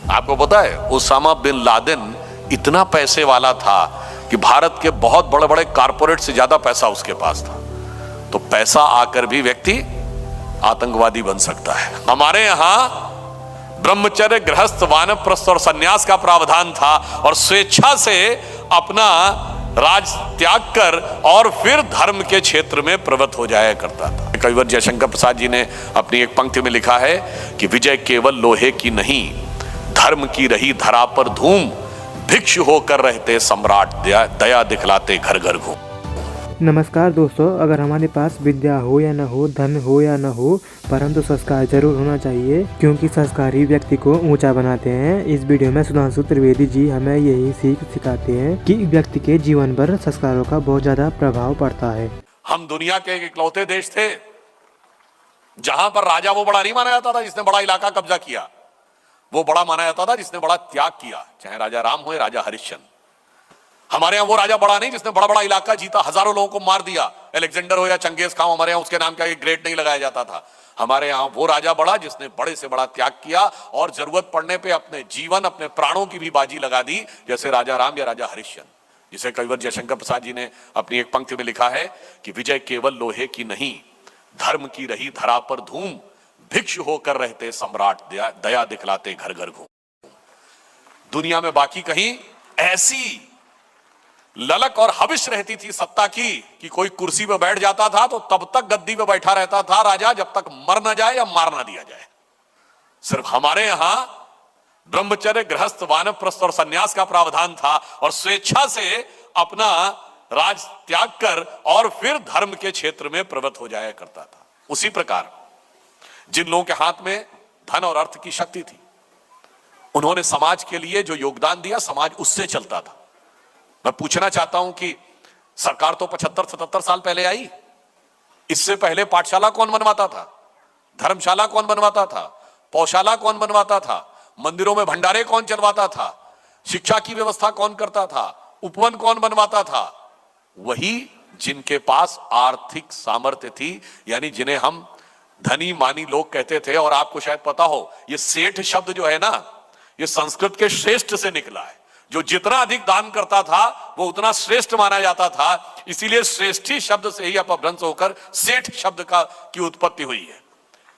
आपको पता है ओसामा बिन लादेन इतना पैसे वाला था कि भारत के बहुत बड़े बड़े कारपोरेट से ज्यादा पैसा उसके पास था। तो पैसा आकर भी व्यक्ति आतंकवादी बन सकता है। हमारे यहां ब्रह्मचर्य, गृहस्थ, वानप्रस्थ और सन्यास का प्रावधान था और स्वेच्छा से अपना राज त्याग कर और फिर धर्म के क्षेत्र में प्रवृत्त हो जाया करता था। कविवर जयशंकर प्रसाद जी ने अपनी एक पंक्ति में लिखा है कि विजय केवल लोहे की नहीं, धर्म की रही धरा पर धूम, भिक्षु होकर रहते सम्राट, दया दिखलाते घर घर घूम। नमस्कार दोस्तों, अगर हमारे पास विद्या हो या न हो, धन हो या न हो, परंतु संस्कार जरूर होना चाहिए, क्योंकि संस्कार ही व्यक्ति को ऊंचा बनाते हैं। इस वीडियो में सुधांशु त्रिवेदी जी हमें यही सीख सिखाते हैं कि व्यक्ति के जीवन पर संस्कारों का बहुत ज्यादा प्रभाव पड़ता है। हम दुनिया के एक इकलौते देश थे जहां पर राजा वो बड़ा नहीं माना जाता था जिसने बड़ा इलाका कब्जा किया, वो बड़ा माना जाता था जिसने बड़ा त्याग किया, चाहे राजा राम हो या राजा हरिश्चंद्र। हमारे यहाँ वो राजा बड़ा नहीं जिसने बड़ा बड़ा इलाका जीता, हजारों लोगों को मार दिया, अलेक्जेंडर हो या चंगेज खान, हमारे यहाँ उसके नाम का एक ग्रेड नहीं लगाया जाता था। हमारे यहाँ वो राजा बड़ा जिसने बड़े से बड़ा त्याग किया और जरूरत पड़ने पे अपने जीवन, अपने प्राणों की भी बाजी लगा दी, जैसे राजा राम या राजा हरिश्चंद्र, जिसे कविवर जयशंकर प्रसाद जी ने अपनी एक पंक्ति में लिखा है कि विजय केवल लोहे की नहीं, धर्म की रही धरा पर धूम, भिक्षु होकर रहते सम्राट, दया दिखलाते घर घर घूम। दुनिया में बाकी कहीं ऐसी ललक और हविश रहती थी सत्ता की कि कोई कुर्सी पे बैठ जाता था तो तब तक गद्दी पे बैठा रहता था राजा जब तक मर ना जाए या मार ना दिया जाए। सिर्फ हमारे यहां ब्रह्मचर्य, गृहस्थ, वानप्रस्थ और सन्यास का प्रावधान था और स्वेच्छा से अपना राज त्याग कर और फिर धर्म के क्षेत्र में प्रवृत्त हो जाया करता था। उसी प्रकार जिन लोगों के हाथ में धन और अर्थ की शक्ति थी, उन्होंने समाज के लिए जो योगदान दिया, समाज उससे चलता था। मैं पूछना चाहता हूं कि सरकार तो 75-77 साल पहले आई, इससे पहले पाठशाला कौन बनवाता था, धर्मशाला कौन बनवाता था, पौशाला कौन बनवाता था, मंदिरों में भंडारे कौन चलवाता था, शिक्षा की व्यवस्था कौन करता था, उपवन कौन बनवाता था? वही जिनके पास आर्थिक सामर्थ्य थी, यानी जिन्हें हम धनी मानी लोग कहते थे। और आपको शायद पता हो, ये सेठ शब्द जो है ना, ये संस्कृत के श्रेष्ठ से निकला है। जो जितना अधिक दान करता था वो उतना श्रेष्ठ माना जाता था, इसीलिए श्रेष्ठी शब्द से ही अपभ्रंश होकर सेठ शब्द की उत्पत्ति हुई है।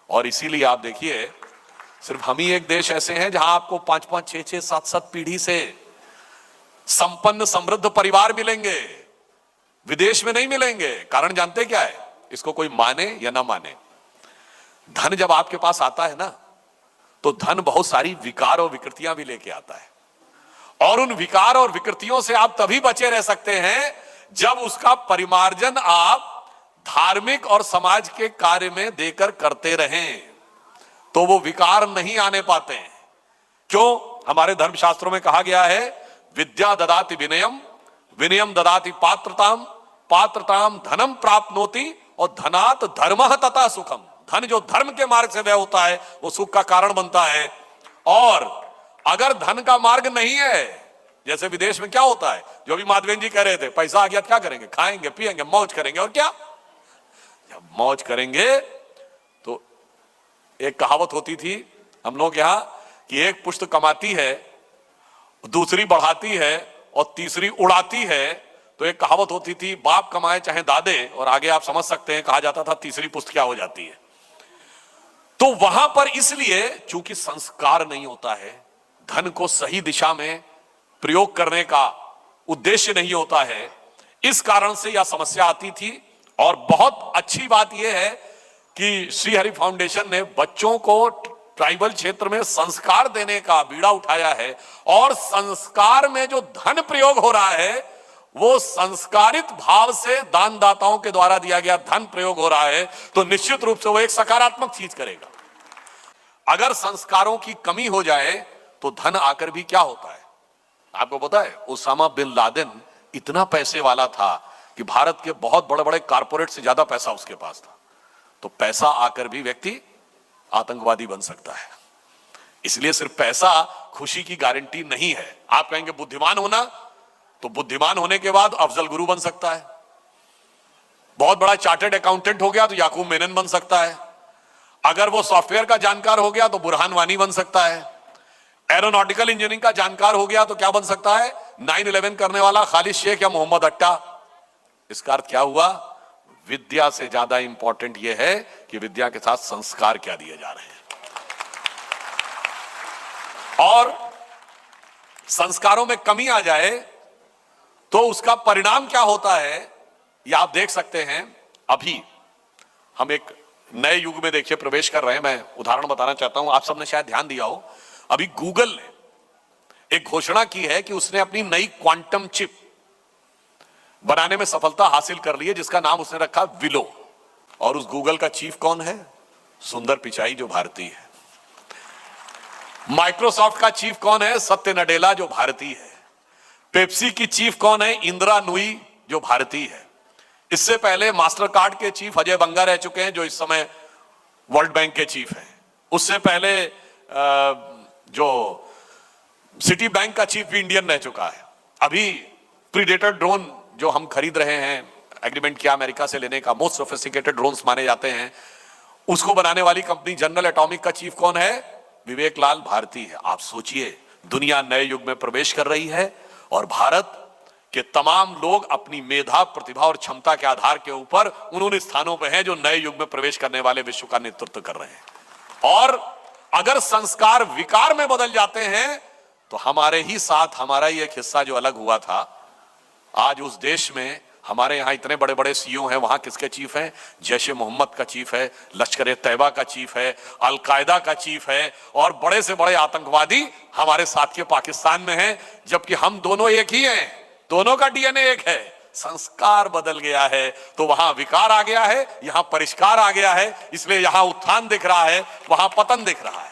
और इसीलिए आप देखिए, सिर्फ हम ही एक देश ऐसे हैं जहां आपको 5-5, 6-6, 7-7 पीढ़ी से संपन्न समृद्ध परिवार मिलेंगे, विदेश में नहीं मिलेंगे। कारण जानते क्या है? इसको कोई माने या ना माने, धन जब आपके पास आता है ना, तो धन बहुत सारी विकार और विकृतियां भी लेके आता है। और उन विकार और विकृतियों से आप तभी बचे रह सकते हैं जब उसका परिमार्जन आप धार्मिक और समाज के कार्य में देकर करते रहें, तो वो विकार नहीं आने पाते हैं। क्यों? हमारे धर्मशास्त्रों में कहा गया है, विद्या ददाति विनयम, विनयम ददाति पात्रताम, पात्रताम धनम प्राप्नोति, और धनात धर्मः तथा सुखम। धन जो धर्म के मार्ग से व्यय होता है वो सुख का कारण बनता है। और अगर धन का मार्ग नहीं है, जैसे विदेश में क्या होता है, जो भी माधवेन जी कह रहे थे, पैसा आ गया क्या करेंगे? खाएंगे, पिएंगे, मौज करेंगे। और क्या? जब मौज करेंगे तो एक कहावत होती थी हम लोग यहां कि एक पुश्त कमाती है, दूसरी बढ़ाती है और तीसरी उड़ाती है। तो एक कहावत होती थी, बाप कमाए चाहे दादे, और आगे आप समझ सकते हैं कहा जाता था तीसरी पुश्त क्या हो जाती है। तो वहां पर इसलिए चूंकि संस्कार नहीं होता है, धन को सही दिशा में प्रयोग करने का उद्देश्य नहीं होता है, इस कारण से यह समस्या आती थी। और बहुत अच्छी बात यह है कि श्री हरि फाउंडेशन ने बच्चों को ट्राइबल क्षेत्र में संस्कार देने का बीड़ा उठाया है। और संस्कार में जो धन प्रयोग हो रहा है, वो संस्कारित भाव से दानदाताओं के द्वारा दिया गया धन प्रयोग हो रहा है, तो निश्चित रूप से वो एक सकारात्मक चीज करेगा। अगर संस्कारों की कमी हो जाए तो धन आकर भी क्या होता है? आपको पता है ओसामा बिन लादेन इतना पैसे वाला था कि भारत के बहुत बड़े बड़े कारपोरेट से ज्यादा पैसा उसके पास था। तो पैसा आकर भी व्यक्ति आतंकवादी बन सकता है। इसलिए सिर्फ पैसा खुशी की गारंटी नहीं है। आप कहेंगे बुद्धिमान होना, तो बुद्धिमान होने के बाद अफजल गुरु बन सकता है। बहुत बड़ा चार्टर्ड अकाउंटेंट हो गया तो याकूब मेनन बन सकता है। अगर वो सॉफ्टवेयर का जानकार हो गया तो बुरहान वानी बन सकता है। एरोनॉटिकल इंजीनियरिंग का जानकार हो गया तो क्या बन सकता है? 9/11 करने वाला खालिद शेख या मोहम्मद अट्टा। इसका अर्थ क्या हुआ? विद्या से ज्यादा इंपॉर्टेंट यह है कि विद्या के साथ संस्कार क्या दिए जा रहे हैं, और संस्कारों में कमी आ जाए तो उसका परिणाम क्या होता है यह आप देख सकते हैं। अभी हम एक नए युग में देखिए प्रवेश कर रहे हैं। मैं उदाहरण बताना चाहता हूं, आप सबने शायद ध्यान दिया हो, अभी गूगल ने एक घोषणा की है कि उसने अपनी नई क्वांटम चिप बनाने में सफलता हासिल कर ली है, जिसका नाम उसने रखा विलो। और उस गूगल का चीफ कौन है? सुंदर पिचाई, जो भारतीय है। माइक्रोसॉफ्ट का चीफ कौन है? सत्य नडेला, जो भारतीय है। पेप्सी की चीफ कौन है? इंदिरा नुई, जो भारतीय है। इससे पहले मास्टर कार्ड के चीफ अजय बंगा रह चुके हैं, जो इस समय वर्ल्ड बैंक के चीफ हैं। उससे पहले जो सिटी बैंक का चीफ भी इंडियन रह चुका है। अभी प्रीडेटर ड्रोन जो हम खरीद रहे हैं, एग्रीमेंट किया अमेरिका से लेने का, मोस्ट सोफिस्टिकेटेड ड्रोन्स माने जाते हैं, उसको बनाने वाली कंपनी जनरल एटॉमिक का चीफ कौन है? विवेक लाल भारती है। आप सोचिए, दुनिया नए युग में प्रवेश कर रही है और भारत के तमाम लोग अपनी मेधा, प्रतिभा और क्षमता के आधार के ऊपर उन्होंने स्थानों पर हैं जो नए युग में प्रवेश करने वाले विश्व का नेतृत्व कर रहे हैं। और अगर संस्कार विकार में बदल जाते हैं तो हमारे ही साथ हमारा ही एक हिस्सा जो अलग हुआ था, आज उस देश में हमारे यहां इतने बड़े बड़े सीईओ हैं, वहां किसके चीफ हैं? जैश ए मोहम्मद का चीफ है, लश्कर तैयबा का चीफ है, अलकायदा का चीफ है, और बड़े से बड़े आतंकवादी हमारे साथ के पाकिस्तान में हैं, जबकि हम दोनों एक ही हैं, दोनों का डीएनए एक है। संस्कार बदल गया है तो वहां विकार आ गया है, यहां परिष्कार आ गया है, इसलिए यहां उत्थान दिख रहा है, वहां पतन दिख रहा है।